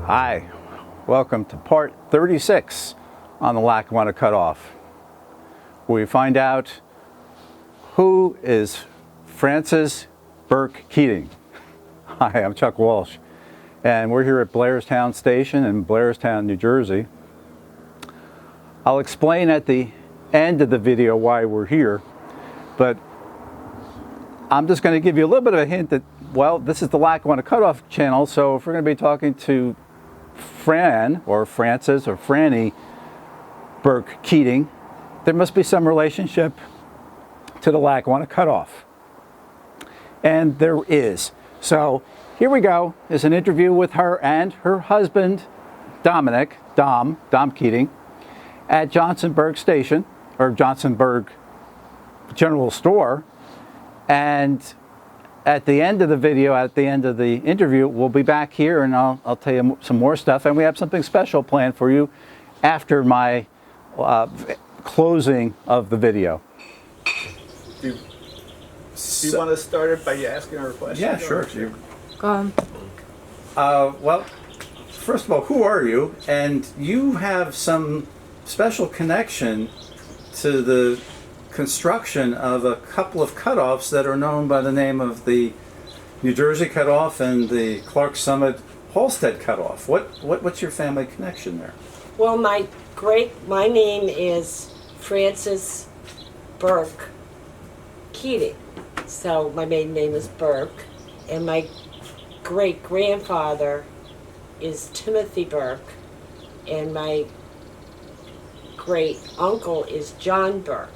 Hi, welcome to part 36 on the Lackawanna Cutoff, where we find out who is Frances Burke Keating. Hi, I'm Chuck Walsh, and we're here at Blairstown Station in Blairstown, New Jersey. I'll explain at the end of the video why we're here, but I'm just going to give you a little bit of a hint that, well, this is the Lackawanna Cutoff channel, so if we're going to be talking to Fran, or Frances, or Franny Burke Keating, there must be some relationship to the Lackawanna Cutoff. And there is. So here we go. Is an interview with her and her husband, Dominic, Dom Keating, at Johnsonburg Station, or Johnsonburg General Store. And at the end of the video, at the end of the interview, we'll be back here and I'll tell you some more stuff. And we have something special planned for you after my closing of the video. Do you want to start it by asking her a question? Yeah, sure. Go on. Well, first of all, who are you? And you have some special connection to the construction of a couple of cutoffs that are known by the name of the New Jersey Cutoff and the Clark Summit Halstead Cutoff. What's your family connection there? Well, my name is Frances Burke Keating. So my maiden name is Burke, and my great-grandfather is Timothy Burke, and my great-uncle is John Burke.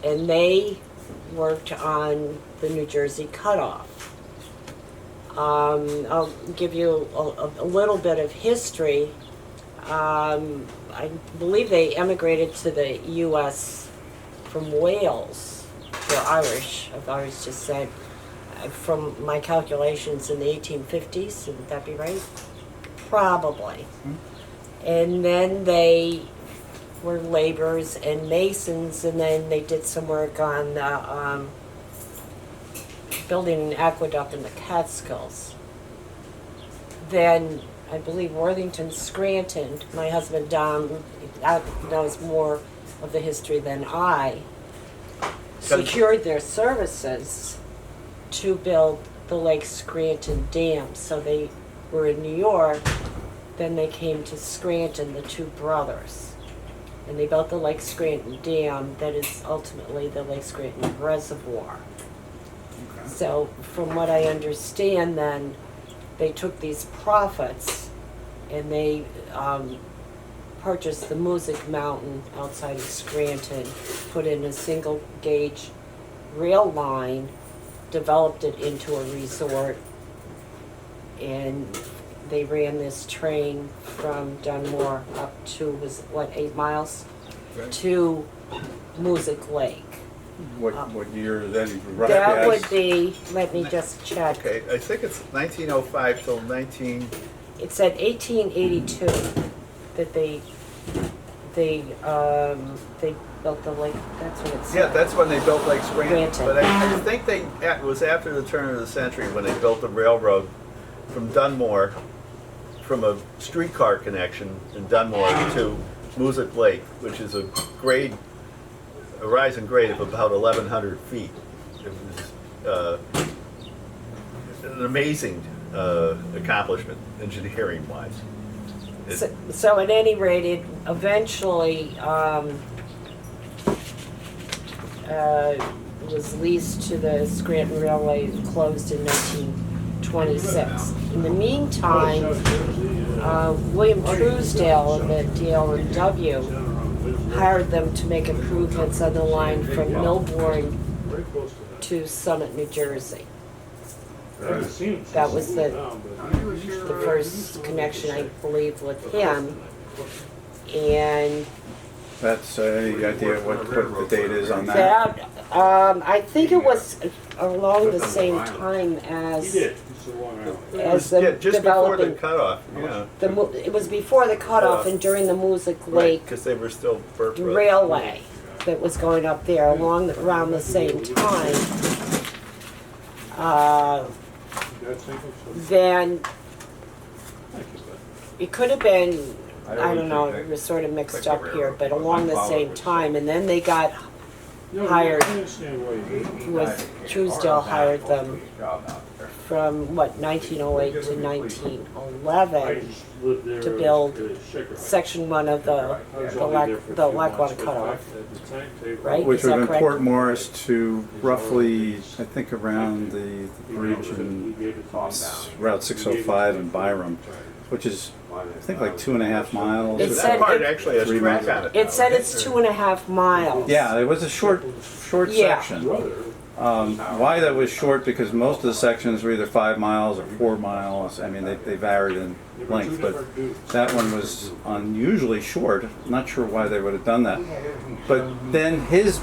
And they worked on the New Jersey Cutoff. I'll give you a little bit of history. I believe they emigrated to the U.S. from Wales. They're Irish, I've always just said, from my calculations in the 1850s. Would that be right? Probably. And then they were laborers and masons, and then they did some work on the, building an aqueduct in the Catskills. Then I believe Worthington Scranton, my husband Dom knows more of the history than I, secured their services to build the Lake Scranton Dam. So they were in New York, then they came to Scranton, the two brothers. And they built the Lake Scranton Dam that is ultimately the Lake Scranton Reservoir. Okay. So from what I understand then, they took these profits and they purchased the Music Mountain outside of Scranton, put in a single gauge rail line, developed it into a resort, and they ran this train from Dunmore up to, 8 miles? Right. To Music Lake. What year is that? That would be, let me just check. Okay, I think it's 1905 till 19... It said 1882 that they built the lake. That's what it said. Yeah, that's when they built Lake Scranton. Scranton. But I think it was after the turn of the century when they built the railroad from Dunmore, from a streetcar connection in Dunmore to Music Lake, which is a rise and grade of about 1,100 feet. It was an amazing accomplishment, engineering-wise. So at any rate, it eventually was leased to the Scranton Railway, closed in 1926. In the meantime, William Truesdale of the DL&W hired them to make improvements on the line from Milbourne to Summit, New Jersey. That was the first connection, I believe, with him. And That's any idea what the date is on that? I think it was along the same time as the just before the cutoff. Yeah. It was before the cutoff and during the Music Lake because they were still Railway that was going up there around the same time. Then it could have been, I don't know, it was sort of mixed up here, but along the same time, and then they got hired, Truesdale hired them from, what, 1908 to 1911 to build Section 1 of the Lackawanna cutoff, right? Which Is would that have been correct? Port Morris to roughly, I think, around the bridge in Route 605 in Byram, which is, I think, like 2.5 miles. It That said part it- actually has 3 track miles. on it. It said it's 2.5 miles. Yeah, it was a short Yeah. section. Why that was short? Because most of the sections were either 5 miles or 4 miles. I mean, they varied in length, but that one was unusually short. I'm not sure why they would have done that. But then there's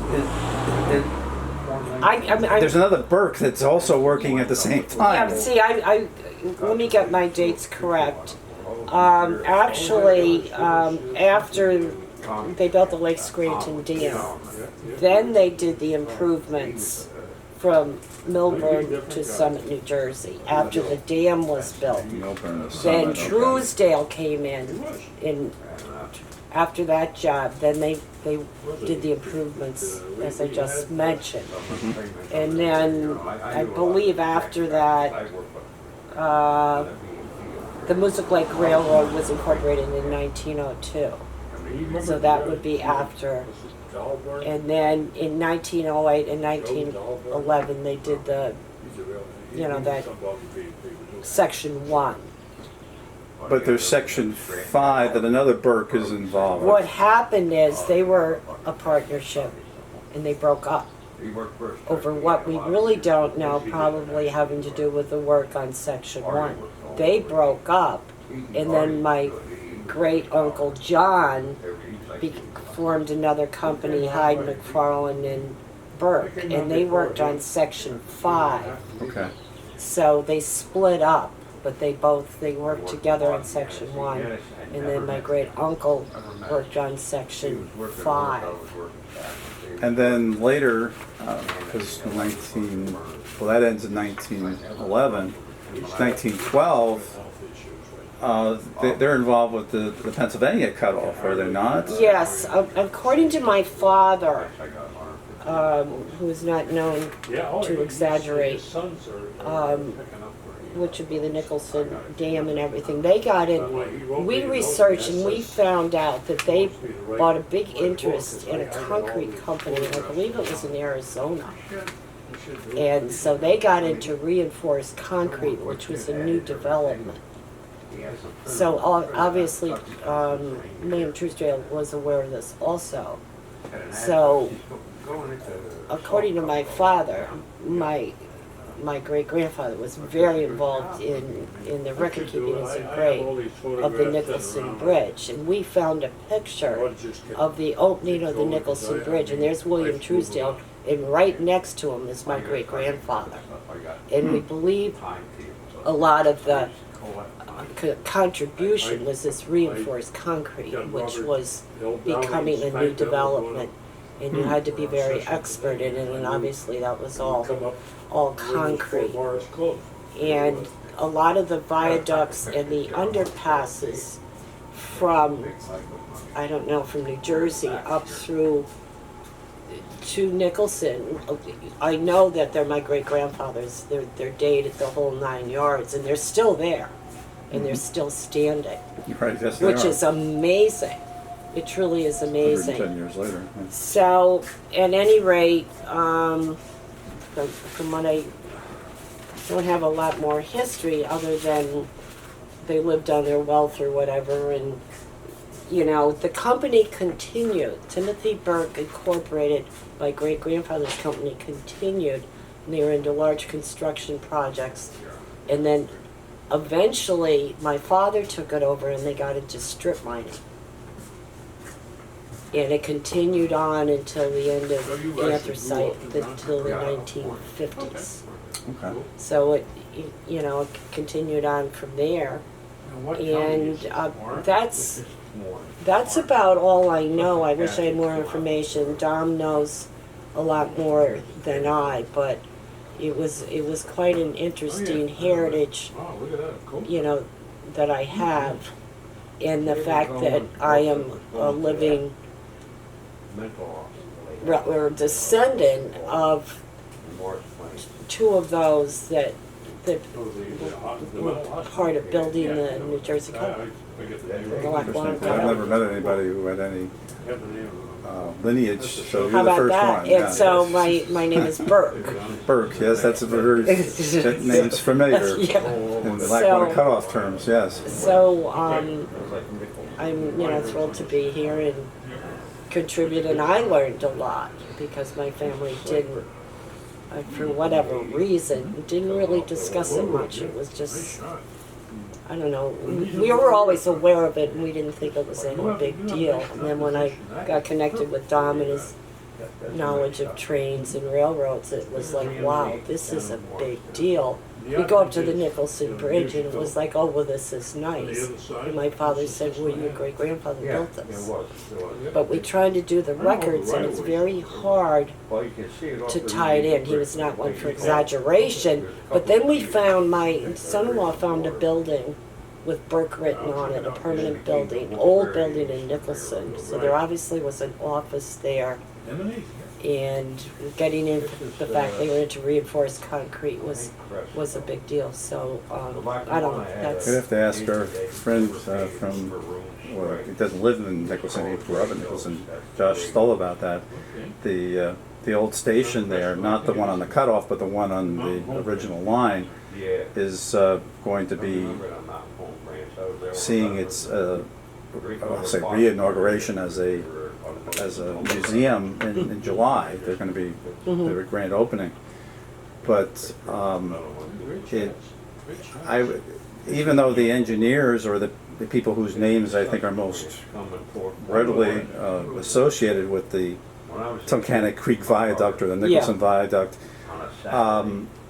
another Burke that's also working at the same Yeah, time. see, let me get my dates correct. Actually, after they built the Lake Scranton Dam, then they did the improvements from Milburn to Summit, New Jersey, after the dam was built. Milburn to Then Summit, okay. Truesdale came in after that job. Then they did the improvements, as I just mentioned. And then I believe after that, the Moosic Lake Railroad was incorporated in 1902. So that would be after. And then in 1908 and 1911, they did that Section 1. But there's Section 5 that another Burke is involved What with. happened is they were a partnership and they broke up over what we really don't know, probably having to do with the work on Section 1. They broke up, and then my great uncle John formed another company, Hyde, McFarland, and Burke, and they worked on Section 5. Okay. So they split up, but they worked together on Section 1, and then my great uncle worked on Section 5. And then later, because that ends in 1911, 1912, they're involved with the Pennsylvania cutoff, are they not? Yes, according to my father, who is not known to exaggerate, which would be the Nicholson Dam and everything, they got in, we researched and we found out that they bought a big interest in a concrete company, and I believe it was in Arizona. And so they got into reinforced concrete, which was a new development. So obviously, William Truesdale was aware of this also. So, according to my father, my great-grandfather was very involved in the record keeping as a grade of the Nicholson Bridge, and we found a picture of the opening of the Nicholson Bridge, and there's William Truesdale, and right next to him is my great-grandfather. And we believe a lot of the contribution was this reinforced concrete, which was becoming a new development, and you had to be very expert in it, and obviously that was all concrete. And a lot of the viaducts and the underpasses from, I don't know, from New Jersey up through to Nicholson, I know that they're my great-grandfathers. They're dated the whole 9 yards, and they're still there, and they're still standing, Right, yes, they which are. is amazing. It truly is 110 amazing. years later. So, at any rate, from what I don't have a lot more history other than they lived on their wealth or whatever, and the company continued. Timothy Burke Incorporated, my great-grandfather's company, continued, and they were into large construction projects. And then eventually my father took it over and they got into strip mining. And it continued on until the end of anthracite, until the 1950s. Okay. So it continued on from there. And that's about all I know. I wish I had more information. Dom knows a lot more than I, but it was quite an interesting heritage, that I have. and the fact that I am a living or descendant of two of those that were part of building the New Jersey Code. The Lackawanna I've Code. never met anybody who had any lineage, so How you're the about first that? one. And yeah. so my name is Burke. Burke, yes, that's a very, that name's familiar Yeah. in the Lackawanna So- cutoff terms, yes. So I'm thrilled to be here and contribute, and I learned a lot because my family didn't, for whatever reason, didn't really discuss it much. It was just, I don't know, we were always aware of it and we didn't think it was any big deal. And then when I got connected with Dom and his knowledge of trains and railroads, it was like, wow, this is a big deal. We go up to the Nicholson Bridge and it was like, oh, well, this is nice. And my father said, well, your great-grandfather built this. But we tried to do the records and it's very hard to tie it in. He was not one for exaggeration. But then we found, my son-in-law found a building with Burke written on it, a permanent building, old building in Nicholson. So there obviously was an office there. And getting into the fact they were into reinforced concrete was a big deal. So I don't know. That's We'd have to ask our friend from, well, he doesn't live in Nicholson, he grew up in Nicholson, Josh Stoll, about that. The old station there, not the one on the cutoff, but the one on the original line, is going to be seeing its, I'll say, re-inauguration as a museum in July. They're going to be their grand opening. But even though the engineers or the people whose names I think are most readily associated with the Tunkhannock Creek Viaduct or the Nicholson Viaduct are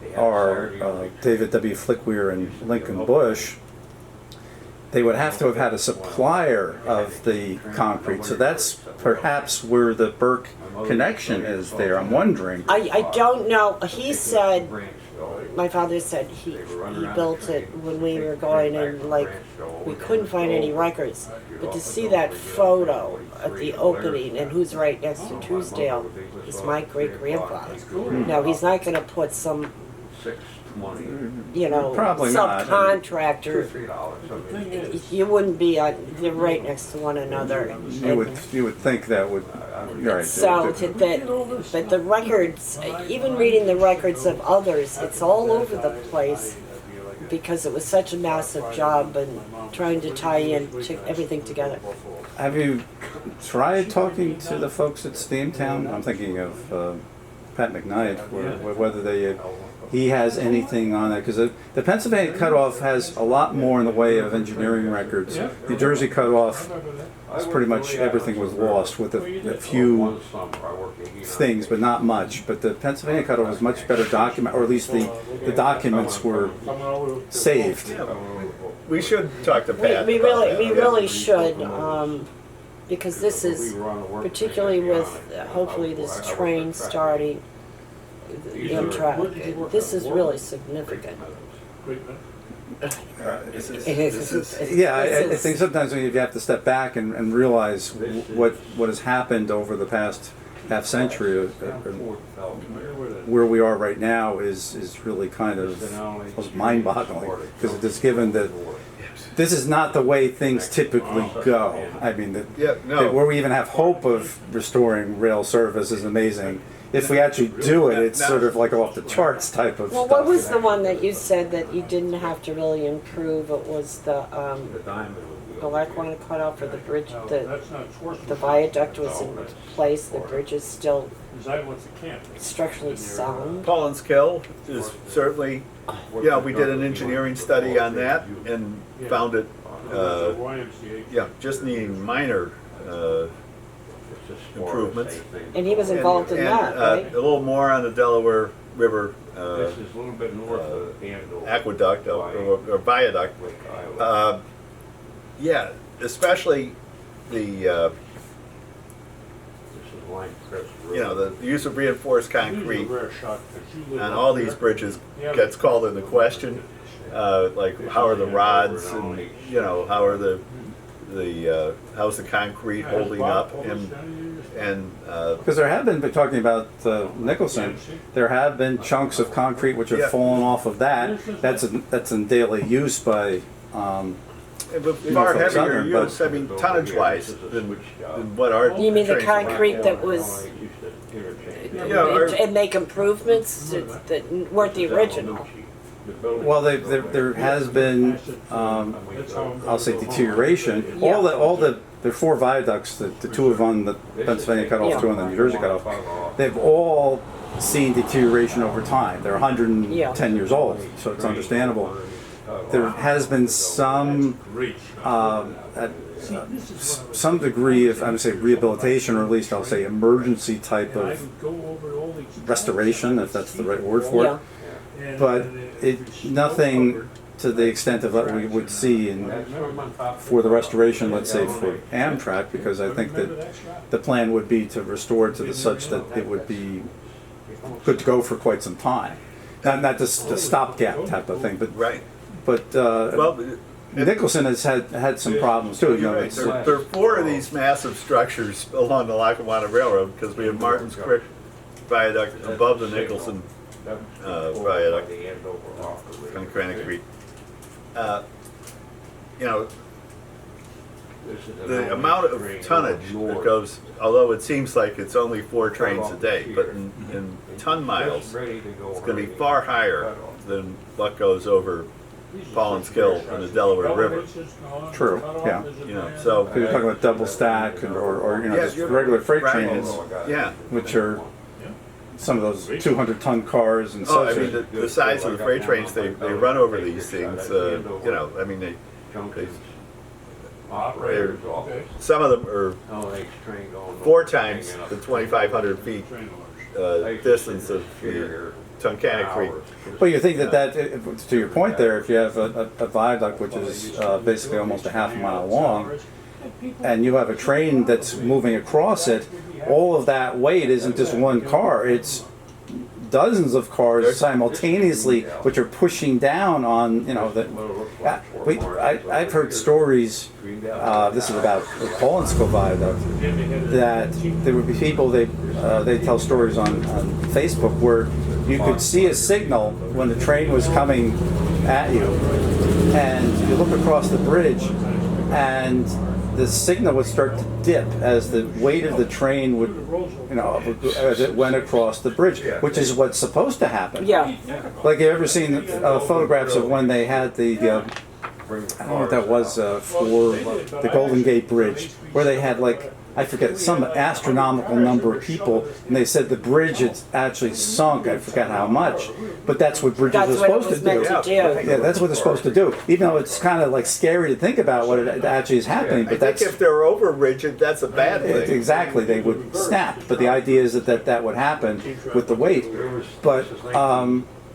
David W. Flickwir and Lincoln Bush, they would have to have had a supplier of the concrete. So that's perhaps where the Burke connection is there. I'm wondering. I don't know. He said, my father said he built it when we were going and like we couldn't find any records. But to see that photo at the opening and who's right next to Truesdale is my great-grandfather. Now he's not going to put some, you know, Probably not. subcontractor. You wouldn't be they're right next to one another. You would think that would. You're right. So but the records, even reading the records of others, it's all over the place because it was such a massive job and trying to tie in everything together. Have you tried talking to the folks at Steamtown? I'm thinking of Pat McKnight, whether he has anything on it, because the Pennsylvania cutoff has a lot more in the way of engineering records. New Jersey cutoff, pretty much everything was lost with a few things, but not much. But the Pennsylvania cutoff was much better document, or at least the documents were saved. We should talk to Pat. We really should, because this is, particularly with hopefully this train starting, Amtrak, this is really significant. Yeah, I think sometimes you have to step back and realize what has happened over the past half century. Where we are right now is really kind of mind-boggling, because it's given that this is not the way things typically go. I mean, where we even have hope of restoring rail service is amazing. If we actually do it, it's sort of like off the charts type of Well, stuff. what was the one that you said that you didn't have to really improve? It was the Lackawanna cutoff for the bridge. The viaduct was in place. The bridge is still structurally sound. Paulin's Kill is certainly, we did an engineering study on that and found it, just needing minor improvements. And he was involved in that, right? A little more on the Delaware River aqueduct or viaduct. Especially the the use of reinforced concrete on all these bridges gets called into question. Like, how are the rods, and how are the how's the concrete holding up, and Because there have been, but talking about Nicholson, there have been chunks of concrete which have Yeah. fallen off of that. That's in daily use by. but You know, far from heavier Southern, but- use, I mean, tonnage-wise than what our You mean the trains are. concrete that was, Yeah, or- and make improvements that weren't the original? Well, there has been, I'll say, deterioration. Yeah. All the four viaducts, the two of on the Pennsylvania cutoff, Yeah. two on the New Jersey cutoff, they've all seen deterioration over time. They're 110 years old, so it's understandable. There has been some some degree of, I would say, rehabilitation, or at least I'll say emergency type of restoration, if that's the right word for Yeah. it. But nothing to the extent of what we would see for the restoration, let's say for Amtrak, because I think that the plan would be to restore it to the such that it would be good to go for quite some time. Not just a stopgap type of thing, but Right. Well, Nicholson has had some problems too. You know, Right. it's, There are four of these massive structures along the Lackawanna Railroad, because we have Martin's Creek Viaduct above the Nicholson Viaduct on Granite Creek. You know, the amount of tonnage that goes, although it seems like it's only 4 trains a day, but in ton miles, it's going to be far higher than what goes over Paulin's Kill and the Delaware River. true. Yeah. You know, so You're talking about double stack or you know, Yeah, just you're regular freight right. trains, Yeah. which are some of those 200-ton cars and Oh, such. I mean, the size of the freight trains, they run over these things, you know, I mean, they some of them are 4 times the 2,500 feet distance of the Tunkhannock Creek. Well, you think that to your point there, if you have a viaduct which is basically almost a half a mile long, and you have a train that's moving across it, all of that weight isn't just one car, it's dozens of cars simultaneously which are pushing down on, you know, I've heard stories, this is about the Paulinskill Viaduct, that there would be people, they tell stories on Facebook where you could see a signal when the train was coming at you, and you look across the bridge, and the signal would start to dip as the weight of the train would, you know, as it went across the bridge, which is what's supposed to happen. Yeah. Like, you ever seen photographs of when they had the, I don't know what that was, for the Golden Gate Bridge, where they had, like, I forget, some astronomical number of people, and they said the bridge had actually sunk, I forgot how much, but that's what bridges are That's what it supposed was to meant do. to do. Yeah, that's what they're supposed to do, even though it's kind of like scary to think about what it actually is happening, I but think that's... if they're over rigid, that's a bad thing. Exactly, they would snap, but the idea is that would happen with the weight. But,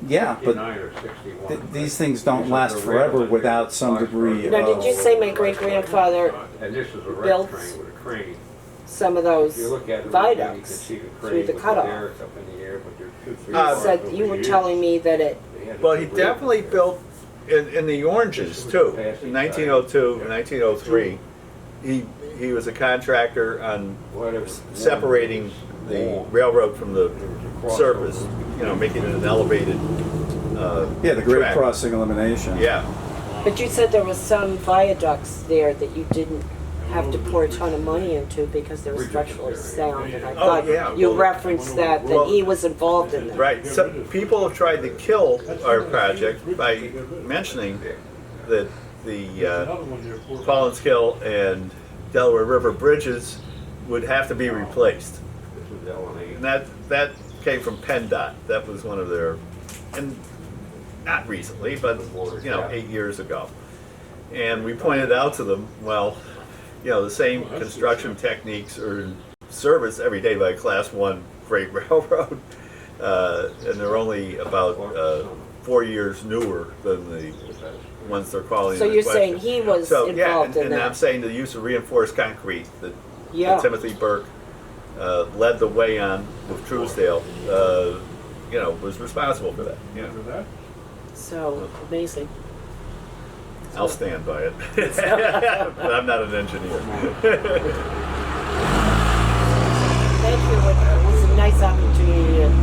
yeah, but these things don't last forever without some degree Now, did you of... say my great-grandfather built some of those viaducts through the cutoff? You said, you were telling me that it, Well, he definitely built in the Oranges too. In 1902 and 1903, he was a contractor on separating the railroad from the surface, you know, making it an elevated Yeah, the grade track. crossing elimination. Yeah. but you said there was some viaducts there that you didn't have to pour a ton of money into because they were structurally sound, and I thought yeah, you well, referenced that he was involved in that. Right. So people have tried to kill our project by mentioning that the Paulinskill and Delaware River bridges would have to be replaced. And that came from PennDOT. That was one of their, and not recently, but you know, 8 years ago. And we pointed out to them, well, you know, the same construction techniques are in service every day by a Class 1 freight railroad, and they're only about 4 years newer than the ones they're calling. So into you're question. saying he was So, yeah, involved in and I'm that? saying the use of reinforced concrete that Yeah. Timothy Burke led the way on with Truesdale, you know, was responsible for that. You know. So amazing. I'll stand by it. But I'm not an engineer. Thank you. It was a nice opportunity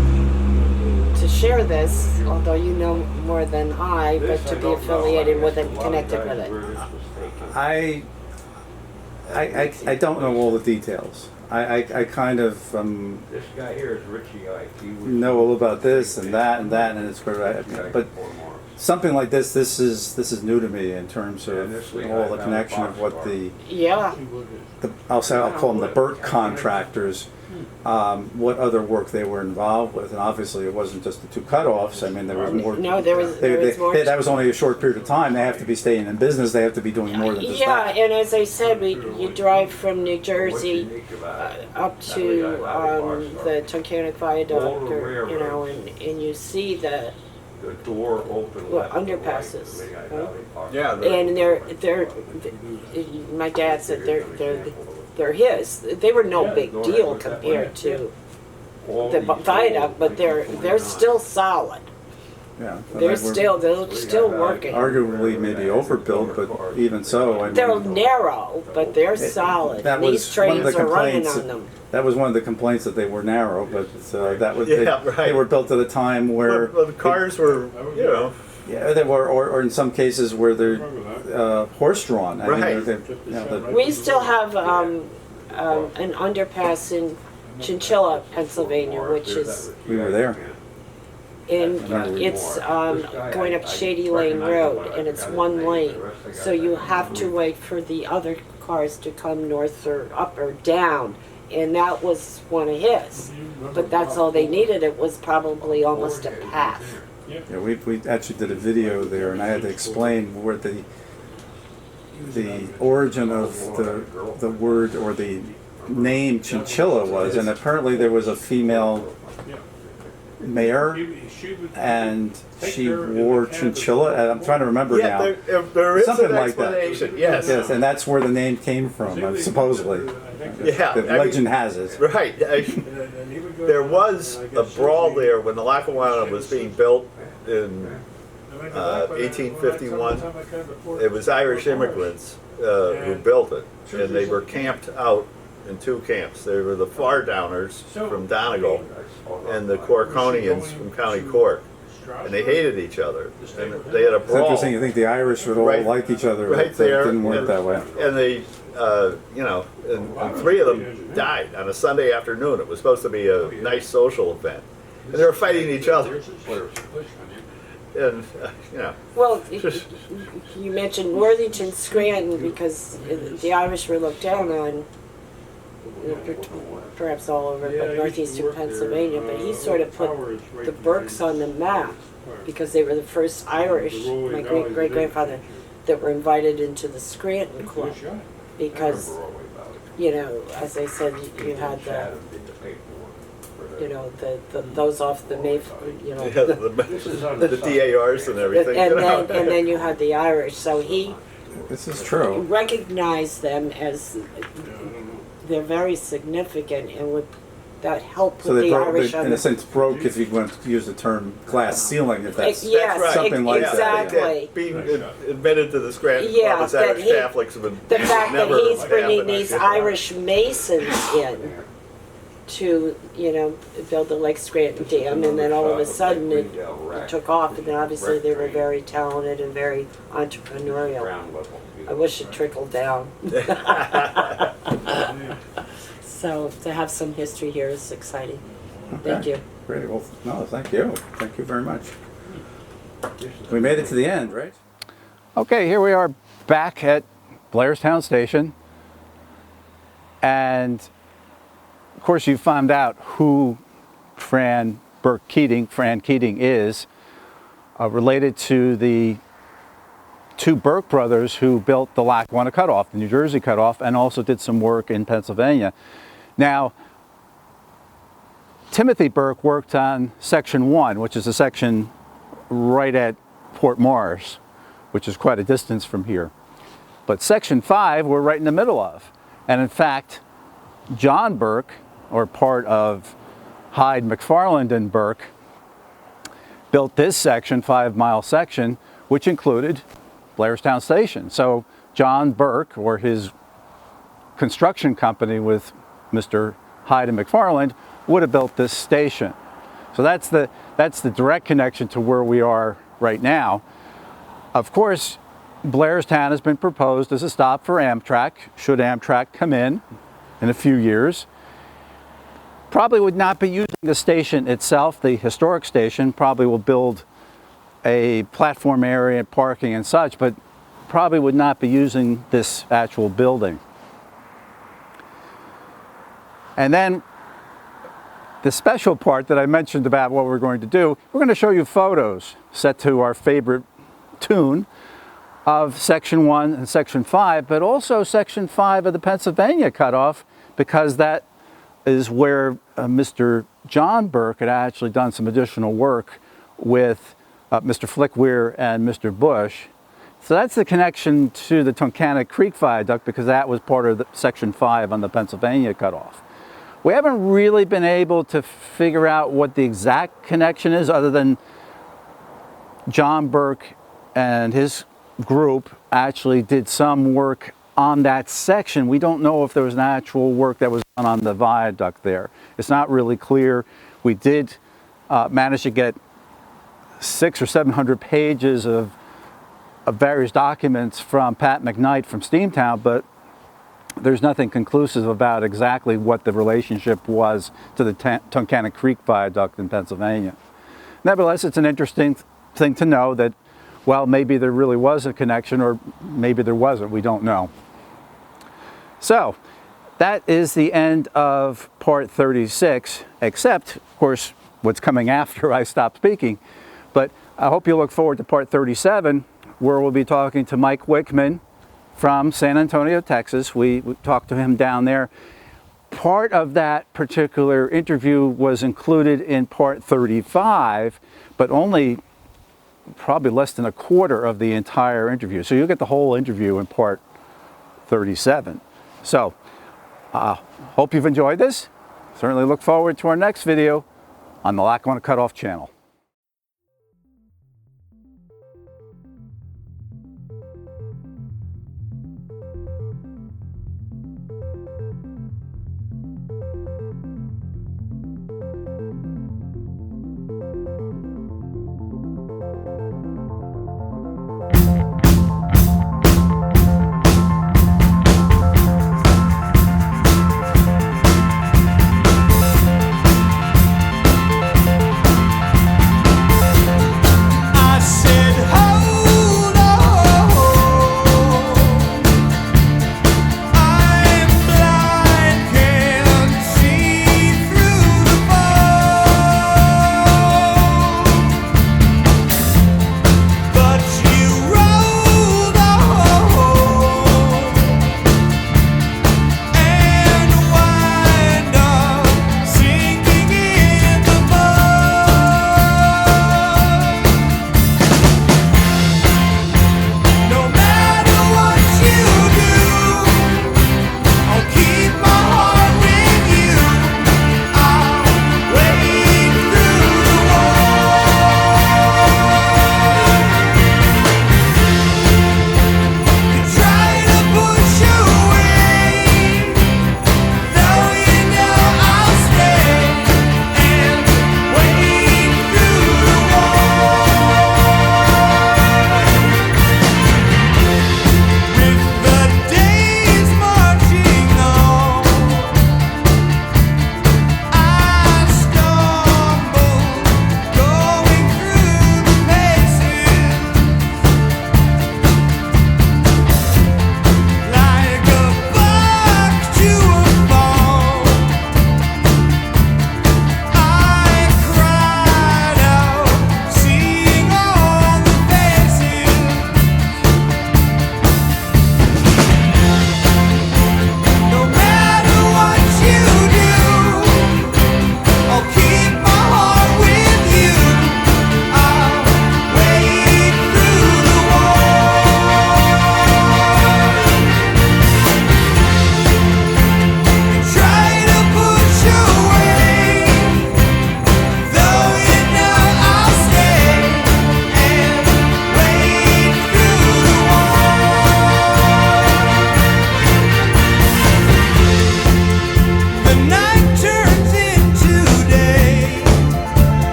to share this, although you know more than I, but to be affiliated with it, connected with it. I don't know all the details. I kind of This guy here is Richie Ike. He was know all about this and that, and it's great. But something like this is new to me in terms of all the connection of what Yeah. I'll call them the Burke contractors. What other work they were involved with, and obviously it wasn't just the two cutoffs. I mean, there was more. No, there was more. That was only a short period of time. They have to be staying in business. They have to be doing more than just Yeah, that. and as I said, you drive from New Jersey up to the Tunkhannock Viaduct, or, you know, and you see the door open. underpasses. Right? Yeah. And they're my dad said they're his. They were no big deal compared to the viaduct, but they're still solid. Yeah, They're still working. arguably maybe overbuilt, but even so, I mean, They're narrow, but they're solid. that These was one of the trains are running complaints. on them. That was one of the complaints, that they were narrow, but that was Yeah, they right. were built at a time where Well, the cars were, you know, yeah, they were, or in some cases where they're horse-drawn. I Right. mean, We still have an underpass in Chinchilla, Pennsylvania, which is we were there. it's going up Shady Lane Road, and it's one lane. So you have to wait for the other cars to come north or up or down. And that was one of his. But that's all they needed. It was probably almost a path. Yeah, we actually did a video there, and I had to explain where the origin of the word or the name chinchilla was, and apparently there was a female mayor, and she wore chinchilla. And I'm trying to remember now. Yeah, there is Something an like that. explanation. Yes. Yes, and that's where the name came from, supposedly. Yeah. The legend has it. Right. There was a brawl there when the Lackawanna was being built in 1851. It was Irish immigrants who built it, and they were camped out in two camps. They were the Far Downers from Donegal and the Corkonians from County Cork, and they hated each other. And they had a It's brawl. interesting. You think the Irish would all Right- like each other, right but it there, didn't work and- that way. And they, you know, and three of them died on a Sunday afternoon. It was supposed to be a nice social event, and they were fighting each other. And you know, Well, you mentioned Worthington, Scranton, because the Irish were looked down on, perhaps all over, but northeastern Pennsylvania. But he sort of put the Burkes on the map because they were the first Irish, my great-grandfather, that were invited into the Scranton Club. Because, you know, as I said, you had those off the you know, yeah, the DARs and everything. and you know. then you had the Irish. So he This is true. recognized them as they're very significant, and would that help So with they the broke, Irish they, on in the a sense, broke, if you want to use the term glass ceiling, if that's yes, right. something like that, yeah. exactly. Being admitted to the Scranton Yeah, Club as that Irish he- Catholics have been The fact that never he's bringing happened. these Irish masons in to, you know, build the Lake Scranton Dam, and then all of a sudden it took off, and then obviously they were very talented and very entrepreneurial. I wish it trickled down. So to have some history here is exciting. Thank Okay. you. Great. Well, no, thank you. Thank you very much. We made it to the end, right? Okay, here we are back at Blairstown Station. And of course you found out who Fran Burke Keating, Fran Keating is, related to the two Burke brothers who built the Lackawanna Cutoff, the New Jersey Cutoff, and also did some work in Pennsylvania. Now, Timothy Burke worked on Section 1, which is a section right at Port Morris, which is quite a distance from here. But Section 5 we're right in the middle of. And in fact, John Burke, or part of Hyde, McFarland, and Burke, built this section, 5-mile section, which included Blairstown Station. So John Burke, or his construction company with Mr. Hyde and McFarland, would have built this station. So that's the direct connection to where we are right now. Of course, Blairstown has been proposed as a stop for Amtrak, should Amtrak come in a few years. Probably would not be using the station itself, the historic station. Probably will build a platform area, parking and such, but probably would not be using this actual building. And then the special part that I mentioned about what we're going to do, we're going to show you photos set to our favorite tune of Section 1 and Section 5, but also Section 5 of the Pennsylvania cutoff, because that is where Mr. John Burke had actually done some additional work with Mr. Flickwir and Mr. Bush. So that's the connection to the Tunkhannock Creek Viaduct, because that was part of the Section 5 on the Pennsylvania cutoff. We haven't really been able to figure out what the exact connection is, other than John Burke and his group actually did some work on that section. We don't know if there was an actual work that was done on the viaduct there. It's not really clear. We did manage to get 600 or 700 pages of various documents from Pat McKnight from Steamtown, but there's nothing conclusive about exactly what the relationship was to the Tunkhannock Creek Viaduct in Pennsylvania. Nevertheless, it's an interesting thing to know that, well, maybe there really was a connection, or maybe there wasn't. We don't know. So that is the end of part 36, except, of course, what's coming after I stop speaking. But I hope you look forward to part 37, where we'll be talking to Mike Wickman from San Antonio, Texas. We talked to him down there. Part of that particular interview was included in part 35, but only probably less than a quarter of the entire interview. So you'll get the whole interview in part 37. So, hope you've enjoyed this. Certainly look forward to our next video on the Lackawanna Cutoff channel.